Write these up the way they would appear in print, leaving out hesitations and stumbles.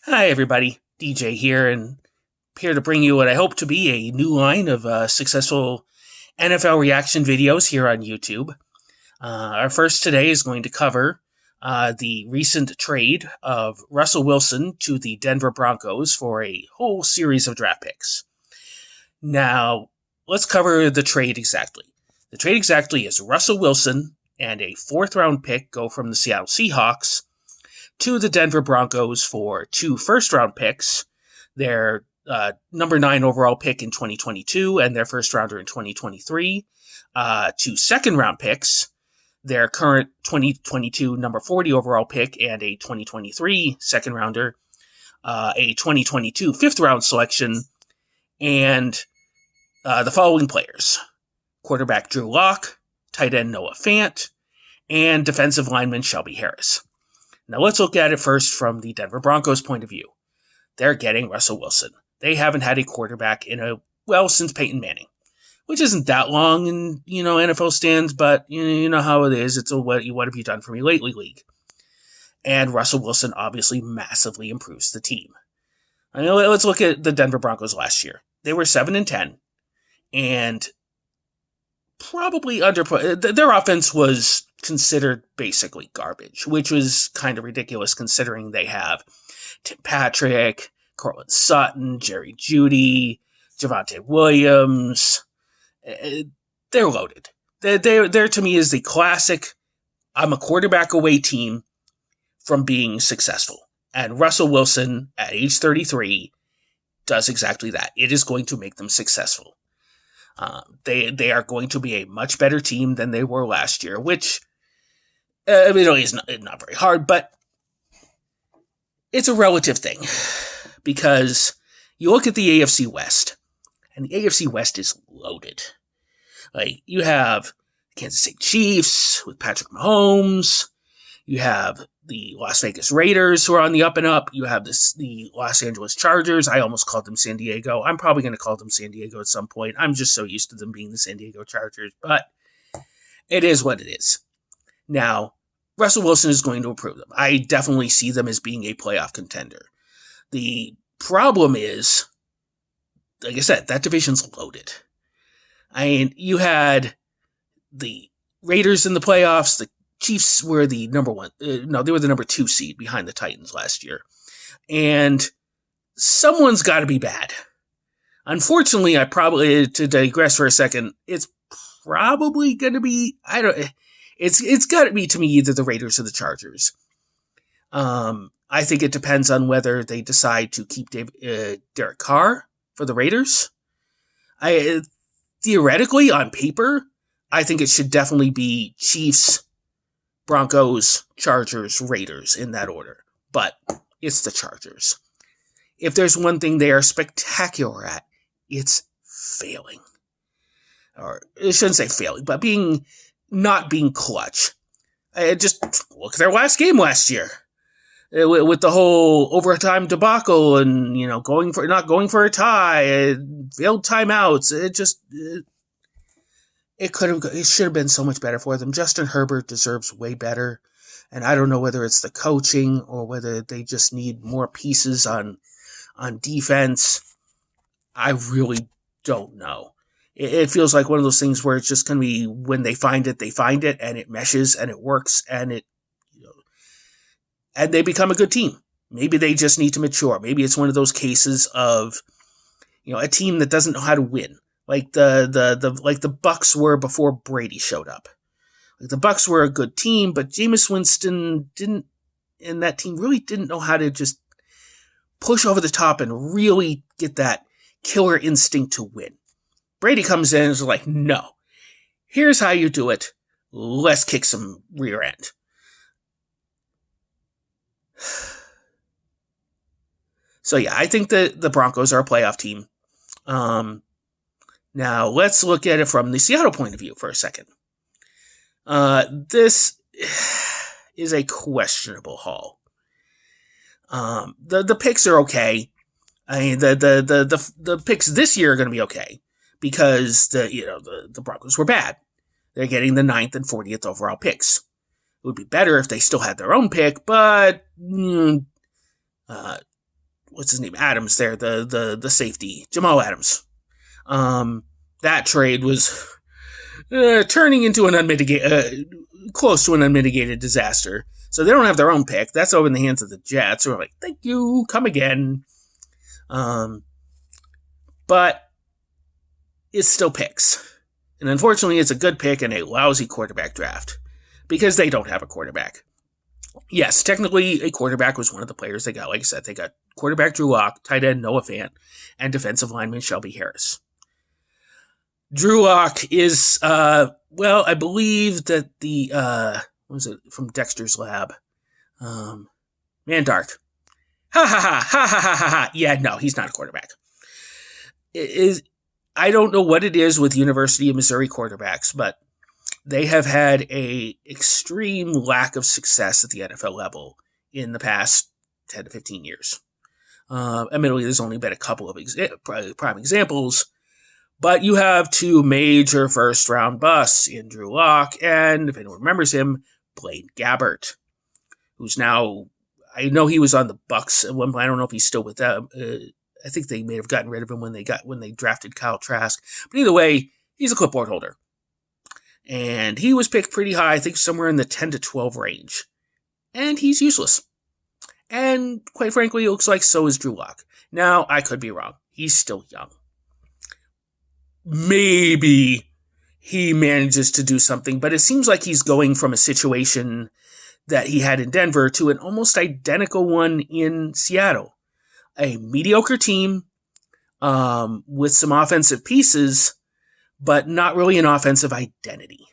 Hi, everybody. DJ here, and here to bring you what I hope to be a new line of successful NFL reaction videos here on YouTube. Our first today is going to cover the recent trade of Russell Wilson to the Denver Broncos for a whole series of draft picks. Now, let's cover the trade exactly. The trade exactly is Russell Wilson and a fourth-round pick go from the Seattle Seahawks to the Denver Broncos for 2 first-round picks, their number 9 overall pick in 2022 and their first-rounder in 2023, 2 second-round picks, their current 2022 number 40 overall pick and a 2023 second-rounder, a 2022 fifth-round selection, and the following players: quarterback Drew Lock, tight end Noah Fant, and defensive lineman Shelby Harris. Now let's look at it first from the Denver Broncos point of view. They're getting Russell Wilson. They haven't had a quarterback since Peyton Manning, which isn't that long in, NFL stands, but you know how it is. It's a what have you done for me lately league. And Russell Wilson obviously massively improves the team. Let's look at the Denver Broncos last year. They were 7-10, and probably their offense was considered basically garbage, which was kind of ridiculous considering they have Tim Patrick, Cortland Sutton, Jerry Jeudy, Javonte Williams. They're loaded. They're to me is the classic I'm a quarterback away team from being successful. And Russell Wilson at age 33 does exactly that. It is going to make them successful. They are going to be a much better team than they were last year, which is not very hard, but it's a relative thing because you look at the AFC West, and the AFC West is loaded. Like, you have Kansas City Chiefs with Patrick Mahomes. You have the Las Vegas Raiders who are on the up and up. You have the Los Angeles Chargers. I almost called them San Diego. I'm probably going to call them San Diego at some point. I'm just so used to them being the San Diego Chargers, but it is what it is. Now, Russell Wilson is going to improve them. I definitely see them as being a playoff contender. The problem is, like I said, that division's loaded. You had the Raiders in the playoffs. The Chiefs were the number one. They were the number 2 seed behind the Titans last year. And someone's got to be bad. Unfortunately, to digress for a second, it's probably going to be, it's got to be, to me, either the Raiders or the Chargers. I think it depends on whether they decide to keep Derek Carr for the Raiders. Theoretically, on paper, I think it should definitely be Chiefs, Broncos, Chargers, Raiders in that order. But it's the Chargers. If there's one thing they are spectacular at, it's failing. Or I shouldn't say failing, but not being clutch. Just look at their last game last year. With the whole overtime debacle and, not going for a tie, failed timeouts. It should have been so much better for them. Justin Herbert deserves way better. And I don't know whether it's the coaching or whether they just need more pieces on defense. I really don't know. It feels like one of those things where it's just going to be when they find it, and it meshes and it works and and they become a good team. Maybe they just need to mature. Maybe it's one of those cases of, a team that doesn't know how to win. Like the Bucks were before Brady showed up. Like, the Bucks were a good team, but Jameis Winston and that team really didn't know how to just push over the top and really get that killer instinct to win. Brady comes in and is like, no, here's how you do it. Let's kick some rear end. So yeah, I think that the Broncos are a playoff team. Now, let's look at it from the Seattle point of view for a second. This is a questionable haul. The picks are okay. I mean, the picks this year are going to be okay because the Broncos were bad. They're getting the 9th and 40th overall picks. It would be better if they still had their own pick, but what's his name? Adams there, the safety, Jamal Adams. That trade was turning into an unmitigated, close to an unmitigated disaster. So they don't have their own pick. That's over in the hands of the Jets. We're like, thank you, come again. But it's still picks. And unfortunately, it's a good pick in a lousy quarterback draft because they don't have a quarterback. Yes, technically, a quarterback was one of the players they got. Like I said, they got quarterback Drew Lock, tight end Noah Fant, and defensive lineman Shelby Harris. Drew Lock is, I believe that the, what was it, from Dexter's Lab? Mandark. Ha ha ha ha ha ha ha. Yeah, no, he's not a quarterback. I don't know what it is with University of Missouri quarterbacks, but they have had a extreme lack of success at the NFL level in the past 10 to 15 years. Admittedly, there's only been a couple of prime examples, but you have two major first-round busts in Drew Lock and, if anyone remembers him, Blaine Gabbert, who's now, I know he was on the Bucs at one point. I don't know if he's still with them. I think they may have gotten rid of him when they drafted Kyle Trask. But either way, he's a clipboard holder. And he was picked pretty high, I think somewhere in the 10 to 12 range. And he's useless. And quite frankly, it looks like so is Drew Lock. Now, I could be wrong. He's still young. Maybe he manages to do something, but it seems like he's going from a situation that he had in Denver to an almost identical one in Seattle. A mediocre team with some offensive pieces, but not really an offensive identity.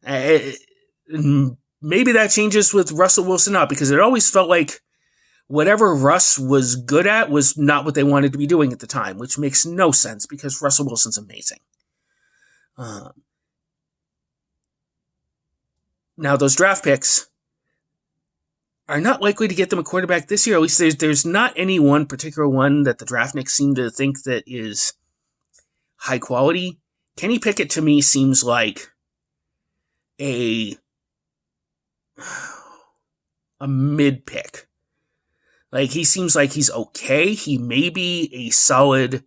Maybe that changes with Russell Wilson up, because it always felt like whatever Russ was good at was not what they wanted to be doing at the time, which makes no sense because Russell Wilson's amazing. Now, those draft picks are not likely to get them a quarterback this year. At least there's not any one particular one that the draftniks seem to think that is high quality. Kenny Pickett, to me, seems like a mid pick. Like, he seems like he's okay. He may be a solid,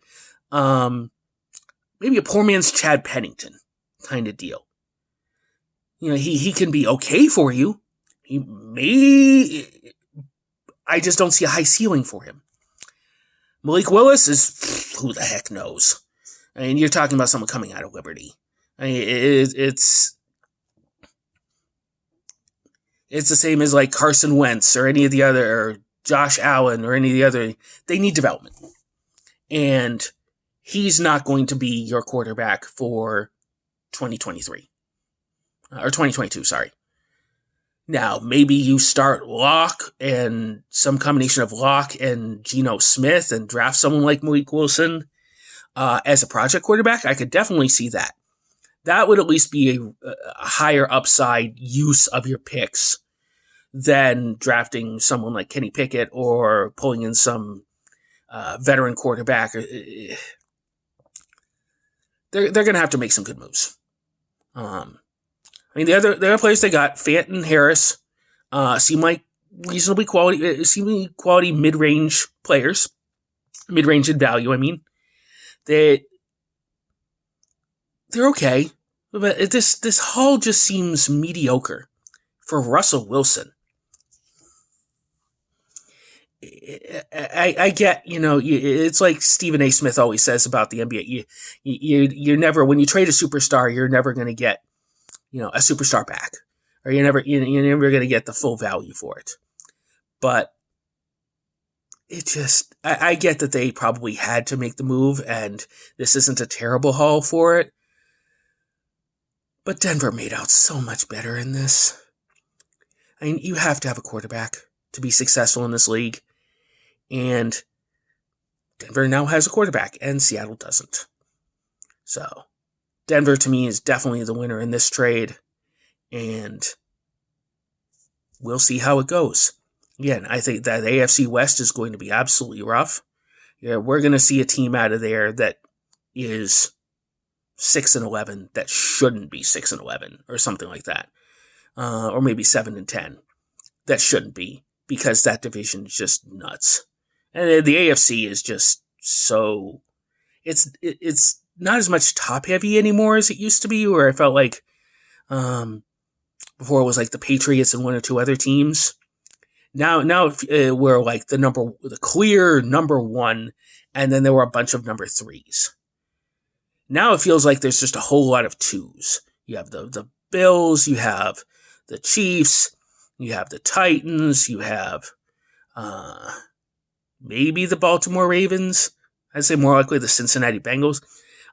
maybe a poor man's Chad Pennington kind of deal. You know, he can be okay for you. He may, I just don't see a high ceiling for him. Malik Willis is, who the heck knows? I mean, you're talking about someone coming out of Liberty. I mean, it's the same as like Carson Wentz or any of the other, or Josh Allen or any of the other. They need development. And he's not going to be your quarterback for 2023. Or 2022, sorry. Now, maybe you start Locke and some combination of Locke and Geno Smith and draft someone like Malik Wilson as a project quarterback. I could definitely see that. That would at least be a higher upside use of your picks than drafting someone like Kenny Pickett or pulling in some veteran quarterback. They're going to have to make some good moves. I mean, the other players they got, Fant and Harris, seem like reasonably quality mid-range players. Mid-range in value, I mean. They're okay. But this haul just seems mediocre for Russell Wilson. I get, you know, it's like Stephen A. Smith always says about the NBA. You're never, when you trade a superstar, you're never going to get, you know, a superstar back, or you're never going to get the full value for it. But it just, I get that they probably had to make the move, and this isn't a terrible haul for it. But Denver made out so much better in this. I mean, you have to have a quarterback to be successful in this league, and Denver now has a quarterback, and Seattle doesn't. So Denver, to me, is definitely the winner in this trade, and we'll see how it goes. Again, I think that the AFC West is going to be absolutely rough. Yeah, we're going to see a team out of there that is 6-11 that shouldn't be 6-11 or something like that, or maybe 7-10 that shouldn't be, because that division is just nuts. And the AFC is just so it's not as much top heavy anymore as it used to be, where I felt like before it was like the Patriots and one or two other teams. Now we're like the clear number one, and then there were a bunch of number threes. Now it feels like there's just a whole lot of twos. You have the Bills, you have the Chiefs, you have the Titans, you have maybe the Baltimore Ravens. I'd say more likely the Cincinnati Bengals.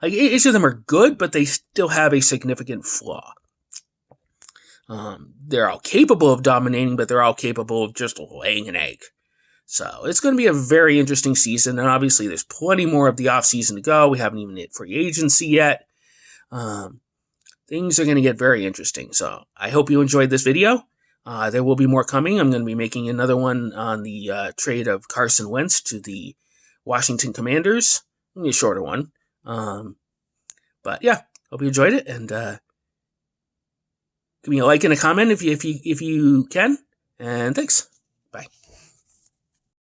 Like, each of them are good, but they still have a significant flaw. They're all capable of dominating, but they're all capable of just laying an egg. So it's going to be a very interesting season, and obviously there's plenty more of the offseason to go. We haven't even hit free agency yet. Things are going to get very interesting. So I hope you enjoyed this video. There will be more coming. I'm going to be making another one on the trade of Carson Wentz to the Washington Commanders. It'll be a shorter one. But yeah, hope you enjoyed it, and give me a like and a comment if you can. And thanks.